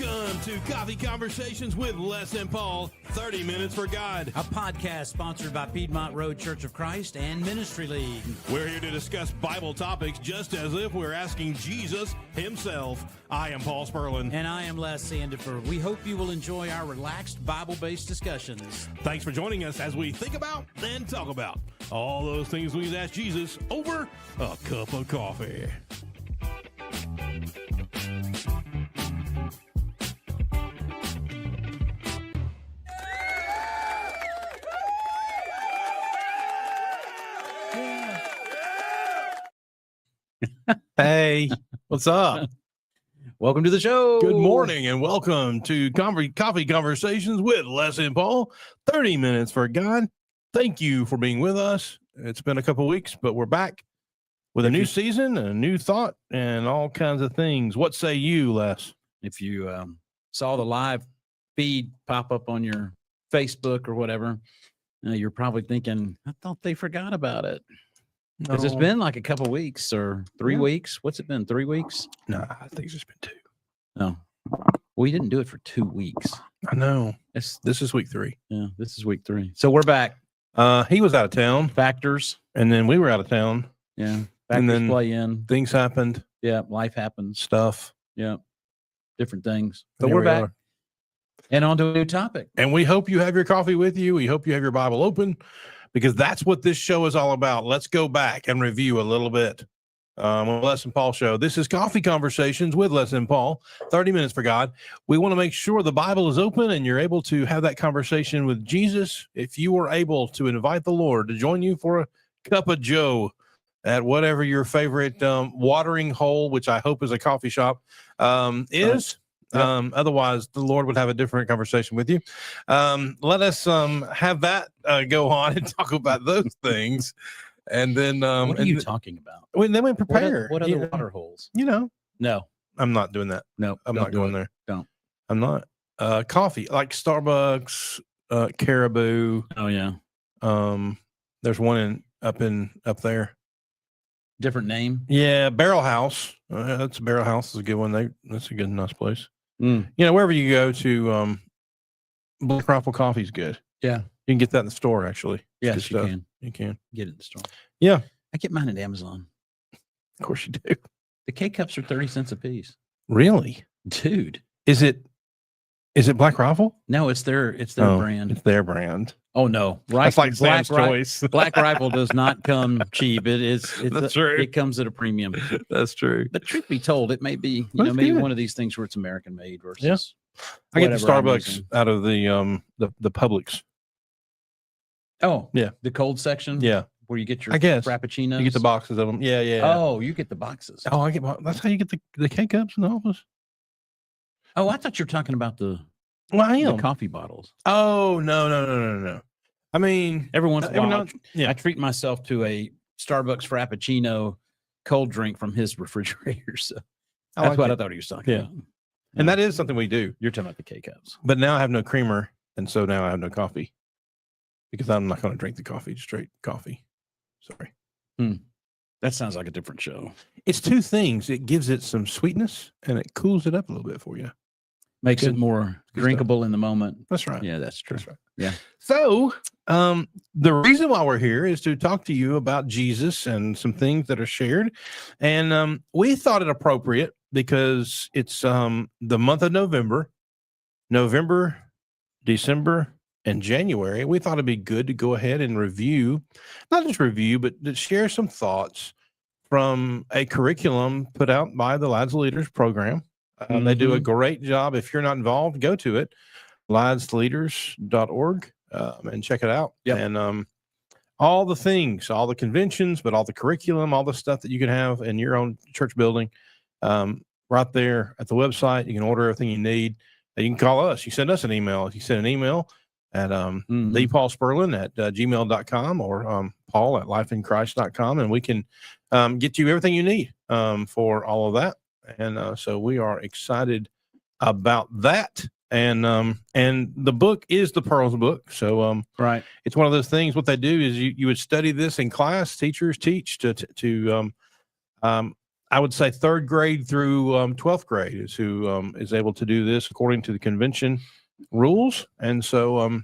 Welcome to Coffee Conversations with Les and Paul, 30 Minutes for God. A podcast sponsored by Piedmont Road Church of Christ and Ministry League. We're here to discuss Bible topics just as if we're asking Jesus himself. I am Paul Sperlin. And I am Les Sandifer. We hope you will enjoy our relaxed Bible-based discussions. Thanks for joining us as we think about and talk about all those things we've asked Jesus over a cup of coffee. Hey, what's up? Welcome to the show. Good morning and welcome to Coffee Conversations with Les and Paul, 30 Minutes for God. Thank you for being with us. It's been a couple weeks, but we're back with a new season, a new thought, and all kinds of things. What say you, Les? If you saw the live feed pop up on your Facebook or whatever, you're probably thinking, I thought they forgot about it. Because it's been like a couple weeks or 3 weeks. What's it been? 3 weeks? No, I think it's just been 2. No. We didn't do it for 2 weeks. I know. This is week 3. Yeah, this is week 3. So we're back. He was out of town. Factors. And then we were out of town. Yeah. Factors And then play in. Things happened. Yeah. Life happens. Stuff. Yeah. Different things. So Here we're we back. are. And on to a new topic. And we hope you have your coffee with you. We hope you have your Bible open, because that's what this show is all about. Let's go back and review a little bit. On Les and Paul show. This is Coffee Conversations with Les and Paul, 30 Minutes for God. We want to make sure the Bible is open and you're able to have that conversation with Jesus. If you are able to invite the Lord to join you for a cup of joe at whatever your favorite watering hole, which I hope is a coffee shop, is. Yep. Otherwise, the Lord would have a different conversation with you. Let us have that go on and talk about those things. And then what are you talking about? Then we prepare. What other water holes? No, I'm not doing that. No, I'm not going there. Don't. I'm not. Coffee, like Starbucks, Caribou. Oh yeah. There's one up there. Different name. Yeah, Barrel House. That's Barrel House is a good one. That's a good, nice place. Mm. You know, wherever you go to, Black Rifle Coffee is good. Yeah, you can get that in the store. Actually, yes, you can. You can Get it in the store. Yeah, I get mine at Amazon. Of course you do. The K cups are 30 cents a piece. Really, dude? Is it Black Rifle? No, it's their brand. It's their brand. Oh no, right? It's like Sam's Choice. Black Rifle does not come cheap. It's true. It comes at a premium. That's true. But truth be told, it may be maybe one of these things where it's American made versus. Yeah. I get the Starbucks out of the Publix. Oh yeah, the cold section. Yeah, where you get your frappuccinos. You get the boxes of them. Yeah. Oh, you get the boxes. Oh, that's how you get the K cups in the office. Oh, I thought you were talking about the coffee bottles. Oh, no. I mean, every once in a while, I treat myself to a Starbucks Frappuccino cold drink from his refrigerator. So that's what I thought he was talking about. And that is something we do. You're talking about the K-Cups. But now I have no creamer, and so now I have no coffee because I'm not going to drink the coffee, straight coffee. Sorry. That sounds like a different show. It's two things. It gives it some sweetness, and it cools it up a little bit for you. Makes it more drinkable in the moment. That's right. Yeah, that's true. That's right. Yeah. So the reason why we're here is to talk to you about Jesus and some things that are shared. And we thought it appropriate because it's the month of November, December, and January. We thought it'd be good to go ahead and review, not just review, but to share some thoughts from a curriculum put out by the Lads Leaders program. They do a great job. If you're not involved, go to it, ladsleaders.org, and check it out. Yep. And all the things, all the conventions, but all the curriculum, all the stuff that you can have in your own church building, right there at the website. You can order everything you need. You can call us. You send us an email. If you send an email at the Paul Sperlin at gmail.com or Paul at lifeinchrist.com, and we can get you everything you need for all of that. And so we are excited about that. And the book is the Pearls book. So right, it's one of those things. What they do is you would study this in class. Teachers teach to I would say third grade through 12th grade is who is able to do this according to the convention rules. And so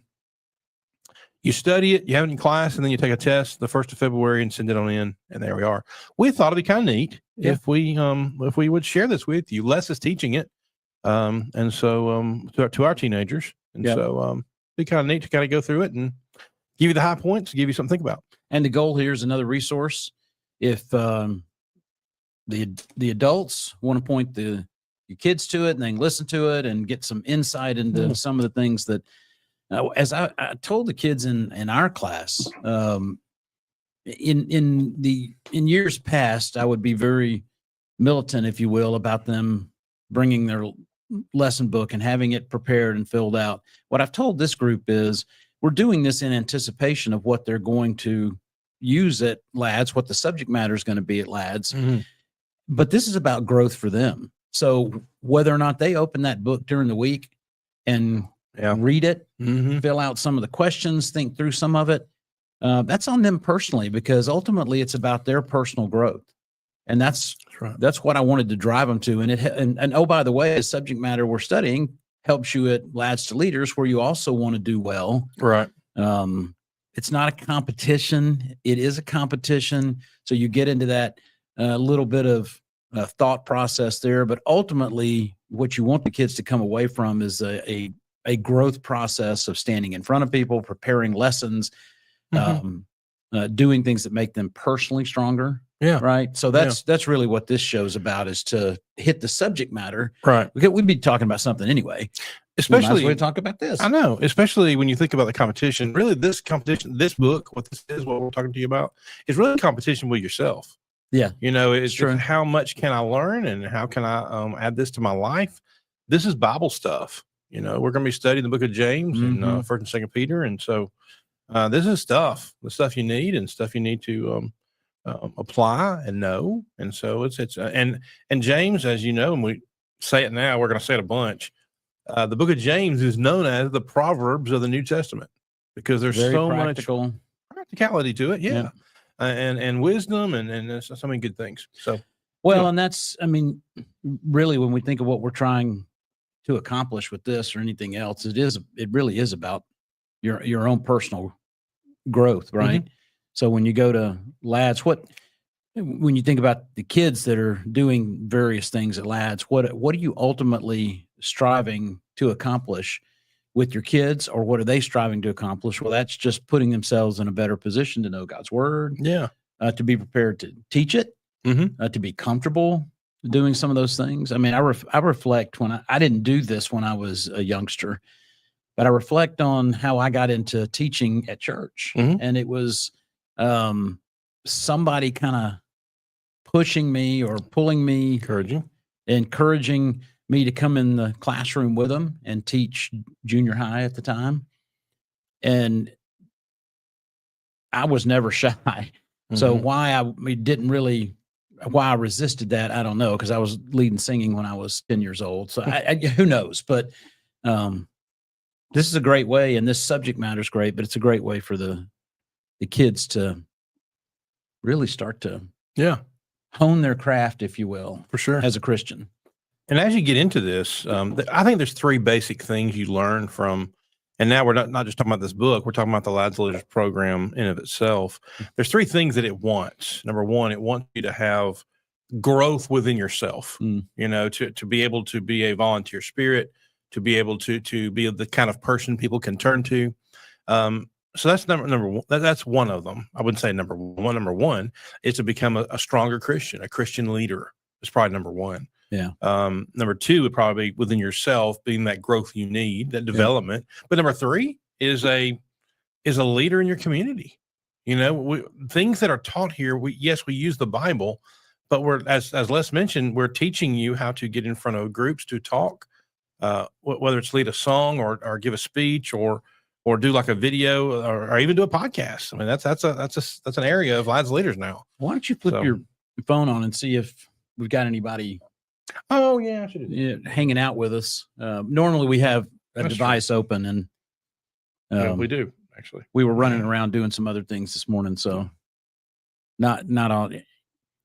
you study it, you have it in class, and then you take a test the 1st of February and send it on in. And there we are. We thought it'd be kind of neat if we would share this with you. Les is teaching it. And so to our teenagers. And so be kind of neat to kind of go through it and give you the high points, give you something to think about. And the goal here is another resource. If the adults want to point your kids to it and they can listen to it and get some insight into some of the things that, as I told the kids in our class, in years past, I would be very militant, if you will, about them bringing their lesson book and having it prepared and filled out. What I've told this group is we're doing this in anticipation of what they're going to use at LADS, what the subject matter is going to be at LADS. Mm-hmm. But this is about growth for them. So whether or not they open that book during the week and read it, fill out some of the questions, think through some of it, that's on them personally, because ultimately it's about their personal growth. And that's what I wanted to drive them to. And oh, by the way, the subject matter we're studying helps you at LADS to Leaders, where you also want to do well. Right. It's not a competition. It is a competition. So you get into that little bit of thought process there. But ultimately, what you want the kids to come away from is a growth process of standing in front of people, preparing lessons, doing things that make them personally stronger. Yeah. Right. So that's really what this show's about, is to hit the subject matter. Right. We'd be talking about something anyway. Especially we talk about this. I know, especially when you think about the competition. Really, this competition, this book, what this is, what we're talking to you about, is really a competition with yourself. Yeah. It's true. How much can I learn and how can I add this to my life? This is Bible stuff. We're going to be studying the book of James and 1st and 2nd Peter. And so this is the stuff you need and stuff you need to apply and know. And so it's and James, as you know, and we say it now, we're going to say it a bunch. The book of James is known as the Proverbs of the New Testament because there's so much practicality to it. Yeah. And wisdom and so many good things. So, and that's, really, when we think of what we're trying to accomplish with this or anything else, it really is about your own personal growth. Right. So when you go to LADS, when you think about the kids that are doing various things at LADS, what are you ultimately striving to accomplish with your kids, or what are they striving to accomplish? Well, that's just putting themselves in a better position to know God's word, to be prepared to teach it, to be comfortable doing some of those things. I reflect when I didn't do this when I was a youngster, but I reflect on how I got into teaching at church, and it was somebody kind of pushing me or pulling me, encouraging me to come in the classroom with them and teach junior high at the time. And I was never shy. So why I resisted that, I don't know, because I was leading singing when I was 10 years old. So who knows? But this is a great way, and this subject matter is great, but it's a great way for the kids to really start to hone their craft, if you will, for sure, as a Christian. And as you get into this, I think there's three basic things you learn from, and now we're not just talking about this book, we're talking about the LADS Leaders program in of itself. There's three things that it wants. Number one, it wants you to have growth within yourself, to be able to be a volunteer spirit, to be able to be the kind of person people can turn to. So that's number one. That's one of them. I wouldn't say number one. Number one is to become a stronger Christian, a Christian leader. It's probably number one. Yeah. Number two would probably be within yourself, being that growth you need, that development. But number three is a leader in your community. Things that are taught here. We use the Bible, but we're as Les mentioned, we're teaching you how to get in front of groups to talk, whether it's lead a song or give a speech or do like a video or even do a podcast. That's an area of LADS Leaders now. Why don't you flip your phone on and see if we've got anybody? Oh yeah, I should do that. Hanging out with us. Normally we have a device open, and we do actually. We were running around doing some other things this morning, so not all.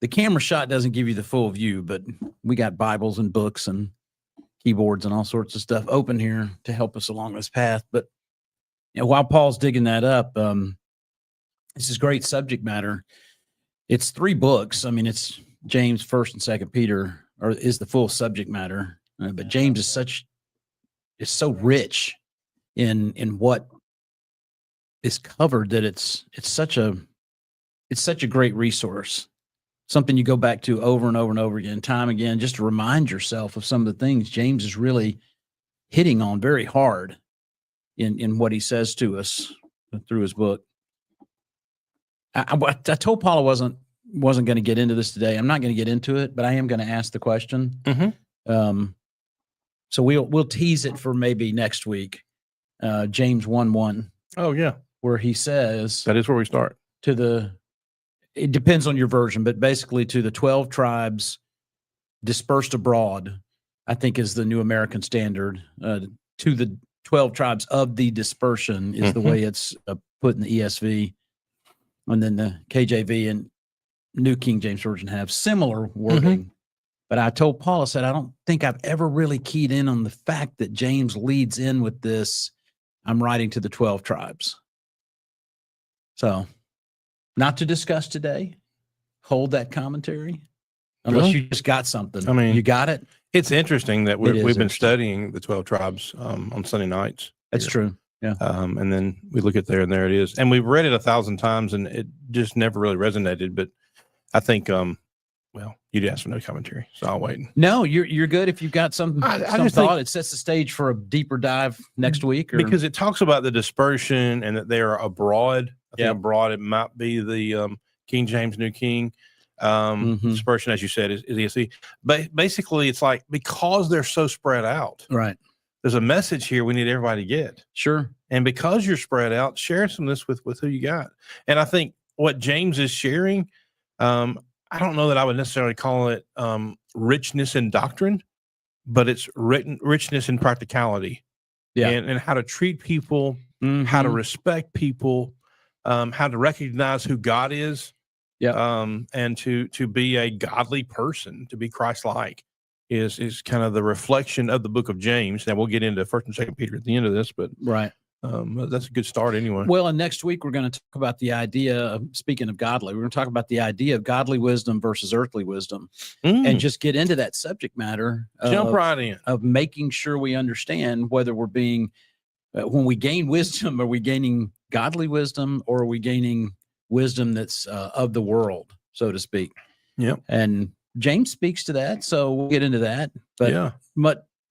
the camera shot doesn't give you the full view, but we got Bibles and books and keyboards and all sorts of stuff open here to help us along this path. But while Paul's digging that up, this is great subject matter. It's 3 books. I mean, it's James, 1st and 2nd Peter, is the full subject matter. But James is so rich in what is covered that it's such a great resource. Something you go back to over and over and over again, time again, just to remind yourself of some of the things James is really hitting on very hard in what he says to us through his book. I told Paul I wasn't going to get into this today. I'm not going to get into it, but I am going to ask the question. So we'll tease it for maybe next week. James 1:1. Oh yeah, where he says that is where we start. It depends on your version, but basically to the 12 tribes dispersed abroad, I think is the New American Standard. To the 12 tribes of the dispersion is the way it's put in the ESV. And then the KJV and New King James Version have similar wording. But I told Paul, I said, I don't think I've ever really keyed in on the fact that James leads in with this, I'm writing to the 12 tribes. So, not to discuss today. Hold that commentary. Unless you just got something. I mean, you got it? It's interesting that we've been interesting. studying the 12 tribes on Sunday nights. That's true. Yeah. And then we look at there and there it is. And we've read it 1,000 times and it just never really resonated. But I think, well, you'd ask for no commentary, so I'll wait. No, you're good if you've got some just thought. It sets the stage for a deeper dive next week. Because it talks about the dispersion and that they are abroad. I think Yep. abroad, it might be the King James New King. Dispersion, as you said, is ESV. But basically, it's like because they're so spread out, Right. there's a message here we need everybody to get. Sure. And because you're spread out, share some of this with who you got. And I think what James is sharing, I don't know that I would necessarily call it richness in doctrine, but it's richness in practicality. Yeah. And how to treat people, how to respect people, how to recognize who God is. Yeah. And to be a godly person, to be Christ-like is kind of the reflection of the book of James. Now we'll get into 1st and 2nd Peter at the end of this, but Right. that's a good start anyway. Well, and next week we're going to talk about the idea of, speaking of godly, we're going to talk about the idea of godly wisdom versus earthly wisdom and just get into that subject matter. Jump right in. Of making sure we understand whether we're being, when we gain wisdom, are we gaining godly wisdom or are we gaining wisdom that's of the world, so to speak? Yep. And James speaks to that, so we'll get into that. But Yeah.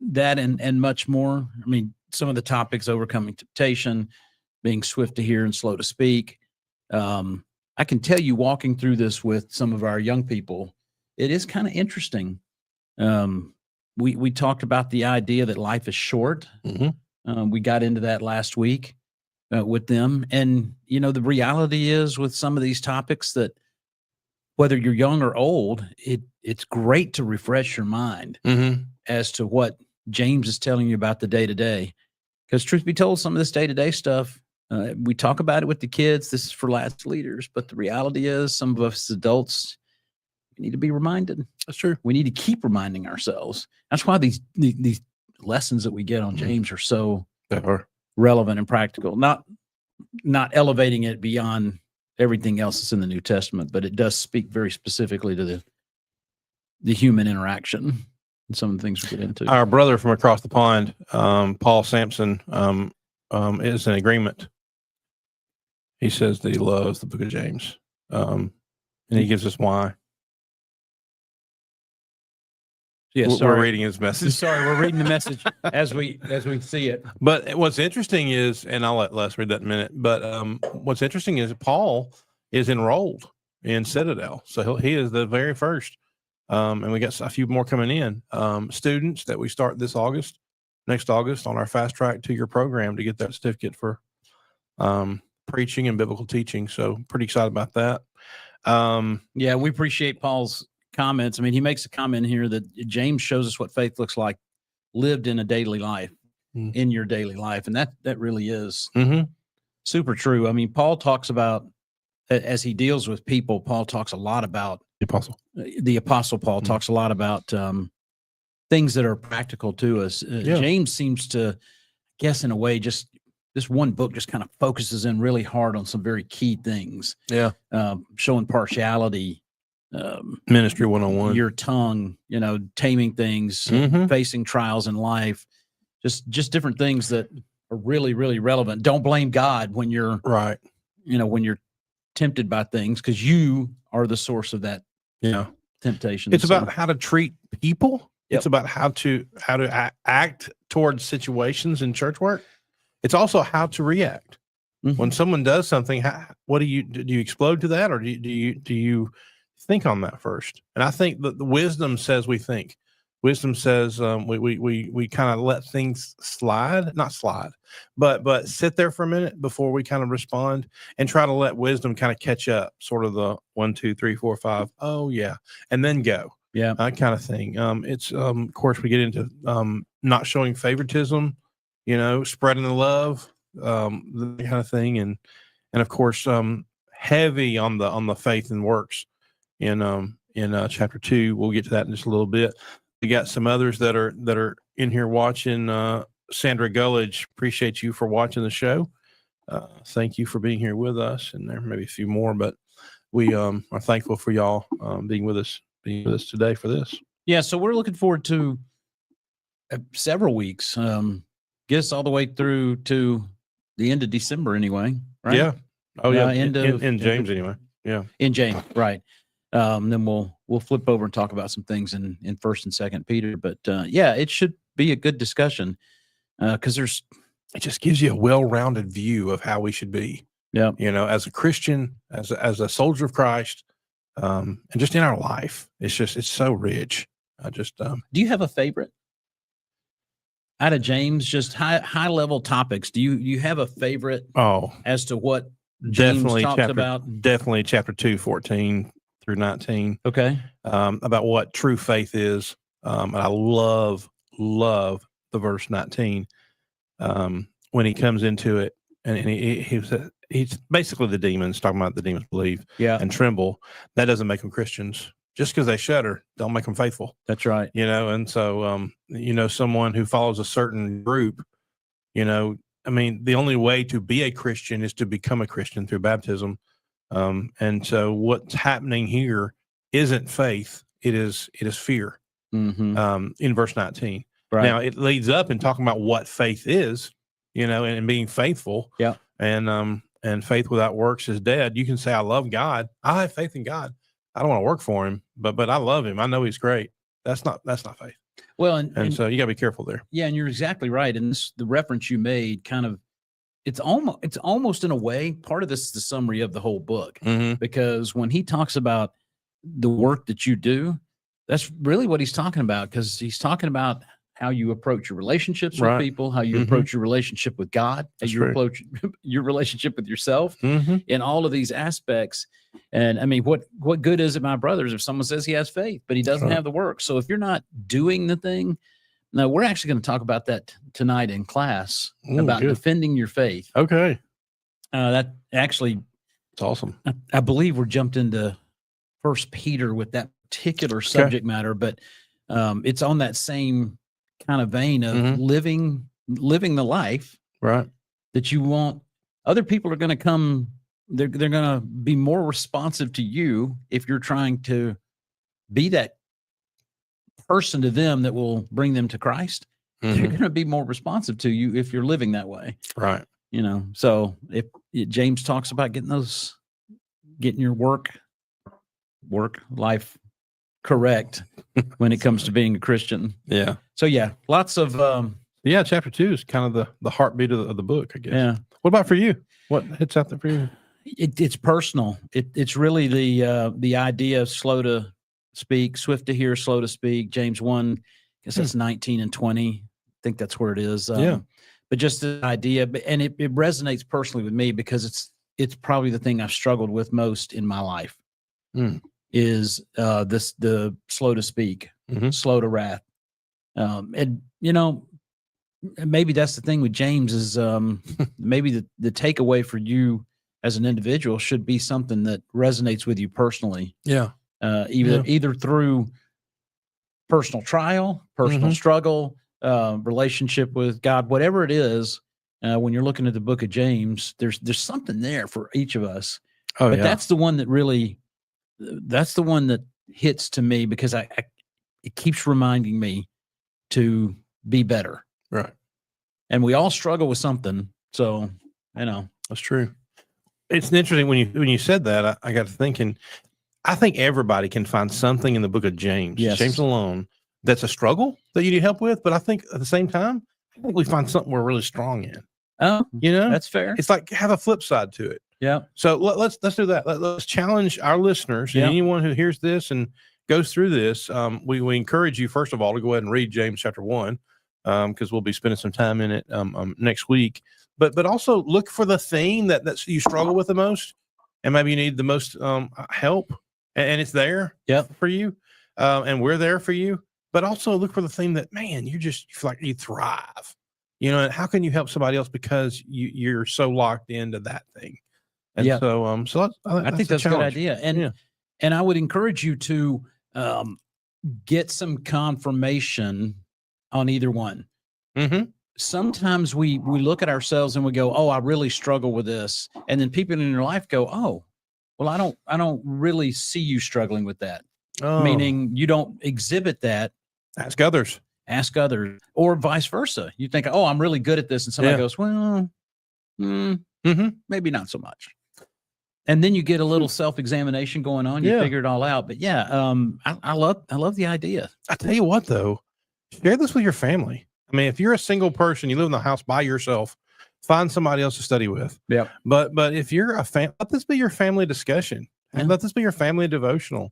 that and much more. I mean, some of the topics: overcoming temptation, being swift to hear and slow to speak. I can tell you, walking through this with some of our young people, it is kind of interesting. We talked about the idea that life is short. We got into that last week with them, and the reality is with some of these topics that whether you're young or old, it's great to refresh your mind as to what James is telling you about the day-to-day. Because truth be told, some of this day-to-day stuff, we talk about it with the kids. This is for last leaders. But the reality is some of us adults, we need to be reminded. That's true. We need to keep reminding ourselves. That's why these lessons that we get on James are so relevant and practical. Not elevating it beyond everything else that's in the New Testament, but it does speak very specifically to the human interaction and some of the things we get into. Our brother from across the pond, Paul Sampson, is in agreement. He says that he loves the book of James. And he gives us why. Yes, We're reading his message. Sorry, we're reading the message as we see it. But what's interesting is, and I'll let Les read that in a minute, but what's interesting is Paul is enrolled in Citadel. So he is the very first. And we got a few more coming in. Students that we start next August on our fast track 2-year program to get that certificate for preaching and biblical teaching. So pretty excited about that. Yeah, we appreciate Paul's comments. I mean, he makes a comment here that James shows us what faith looks like lived in a daily life, in your daily life. And that really is super true. I mean, Paul talks about, as he deals with people, Paul talks a lot about The apostle. The Apostle Paul Mhm. talks a lot about things that are practical to us. Yeah. James seems to, guess in a way, just this one book just kind of focuses in really hard on some very key things, Yeah. showing partiality, Ministry 101. your tongue, taming things, Mhm. facing trials in life, just different things that are really, really relevant. Don't blame God when you're, Right. when you're tempted by things, because you are the source of that Yeah. temptation. It's So, about how to treat people. Yep. It's about how to act towards situations in church work. It's also how to react Mhm. when someone does something. What do you explode to that, or do you think on that first? And I think that the wisdom says we think. Wisdom says we kind of let things slide, not slide, but sit there for a minute before we kind of respond, and try to let wisdom kind of catch up. Sort of the 1, 2, 3, 4, 5. Oh yeah, and then go. yeah. That kind of thing. It's of course we get into not showing favoritism, spreading the love, that kind of thing, and of course heavy on the faith and works in chapter 2. We'll get to that in just a little bit. We got some others that are in here watching. Sandra Gullidge, appreciate you for watching the show. Thank you for being here with us, and there may be a few more, but we are thankful for y'all being with us today for this. Yeah, so we're looking forward to several weeks. Get us all the way through to the end of December, anyway. Right? Yeah. Oh yeah. End of- in James anyway. Yeah. In James, right? Then we'll flip over and talk about some things in First and Second Peter. But yeah, it should be a good discussion because It just gives you a well-rounded view of how we should be. Yeah. As a Christian, as a soldier of Christ, and just in our life, it's so rich. Do you have a favorite out of James? Just high level topics. Do you have a favorite as to what James definitely talks about? Definitely chapter 2, 14 through 19. Okay. About what true faith is. And I love the verse 19 when he comes into it, and he's basically the demons, talking about the demons believe and tremble. That doesn't make them Christians. Just because they shudder don't make them faithful. That's right. And so someone who follows a certain group, the only way to be a Christian is to become a Christian through baptism. And so what's happening here isn't faith, it is fear. Mm-hmm. In verse 19. Right. Now it leads up in talking about what faith is, and being faithful. Yeah. And faith without works is dead. You can say, I love God. I have faith in God. I don't want to work for him, but I love him. I know he's great. That's not faith. Well, And so you gotta be careful there. Yeah, and you're exactly right. And the reference you made it's almost in a way, part of this is the summary of the whole book, because when he talks about the work that you do, that's really what he's talking about, because he's talking about how you approach your relationships with people, how you approach your relationship with God, how you approach your relationship with yourself, in all of these aspects. And I mean, what good is it, my brothers, if someone says he has faith, but he doesn't have the work? So if you're not doing the thing, now we're actually going to talk about that tonight in class, about defending your faith. Okay. That actually, it's awesome. I believe we're jumped into First Peter with that particular subject matter, but it's on that same kind of vein of living the life that you want. Other people are going to come. They're going to be more responsive to you if you're trying to be that person to them that will bring them to Christ. They're going to be more responsive to you if you're living that way. Right. So if James talks about getting your work life correct when it comes to being a Christian. Yeah. So yeah, lots of chapter 2 is kind of the heartbeat of the book, I guess. Yeah. What about for you? What hits out there for you? It's personal. It's really the idea of slow to speak, swift to hear, slow to speak. James 1, I guess that's 19 and 20. I think that's where it is. But just the idea, and it resonates personally with me because it's probably the thing I've struggled with most in my life. Is the slow to speak, slow to wrath. And maybe that's the thing with James is maybe the takeaway for you as an individual should be something that resonates with you personally. Yeah. either through personal trial, personal struggle, relationship with God, whatever it is. When you're looking at the book of James, there's something there for each of us. Oh, But yeah. that's the one that hits to me because it keeps reminding me to be better. Right. And we all struggle with something. So, That's true. It's interesting when you said that, I got to thinking, I think everybody can find something in the book of James, Yes. James alone, that's a struggle that you need help with. But I think at the same time, I think we find something we're really strong in. oh, You know, that's fair. it's like have a flip side to it. Yeah. So let's do that. Let's challenge our listeners and Yeah. anyone who hears this and goes through this. We encourage you, first of all, to go ahead and read James chapter 1, because we'll be spending some time in it next week. But also look for the thing that you struggle with the most, and maybe you need the most help, and it's there for you, and we're there for you. But also look for the thing that, man, you feel like you thrive. You know, and how can you help somebody else because you're so locked into that thing? And so I think that's a good idea. And I would encourage you to get some confirmation on either one. Mm-hmm. Sometimes we look at ourselves and we go, oh, I really struggle with this. And then people in your life go, oh, well, I don't really see you struggling with that. Oh, Meaning you don't exhibit that. ask others. Ask others, or vice versa. You think, oh, I'm really good at this. And somebody goes, well, maybe not so much. And then you get a little self-examination going on. You figure it all out. But I love the idea. I tell you what, though, share this with your family. I mean, if you're a single person, you live in the house by yourself, find somebody else to study with. Yeah. But if you're a fan, let this be your family discussion. Yeah. Let this be your family devotional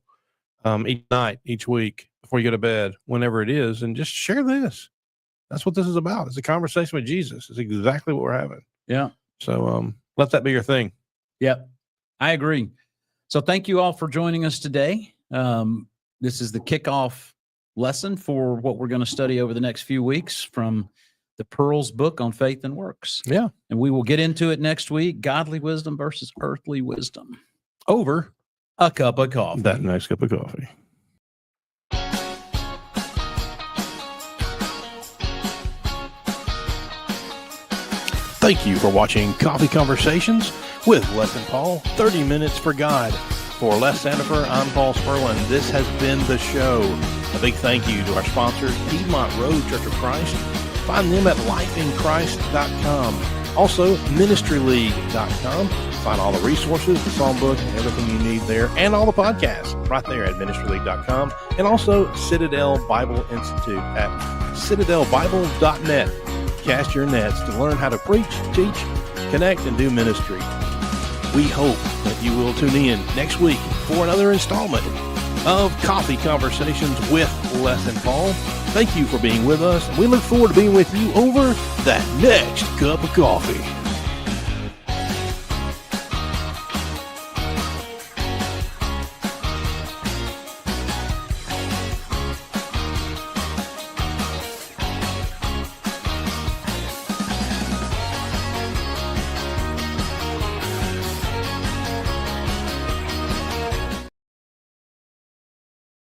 each night, each week, before you go to bed, whenever it is, and just share this. That's what this is about. It's a conversation with Jesus. It's exactly what we're having. Yeah. So let that be your thing. Yep. I agree. So thank you all for joining us today. This is the kickoff lesson for what we're going to study over the next few weeks from the Pearls book on faith and works. Yeah. And we will get into it next week. Godly wisdom versus earthly wisdom. Over A cup of coffee. that nice cup of coffee. Thank you for watching Coffee Conversations with Les and Paul, 30 Minutes for God. For Les Sandifer, I'm Paul Sperlin. This has been the show. A big thank you to our sponsors, Piedmont Road Church of Christ. Find them at lifeinchrist.com. Also, ministryleague.com. Find all the resources, the psalm book, and everything you need there, and all the podcasts right there at ministryleague.com. And also Citadel Bible Institute at citadelbible.net. Cast your nets to learn how to preach, teach, connect, and do ministry. We hope that you will tune in next week for another installment of Coffee Conversations with Les and Paul. Thank you for being with us, and we look forward to being with you over that next cup of coffee.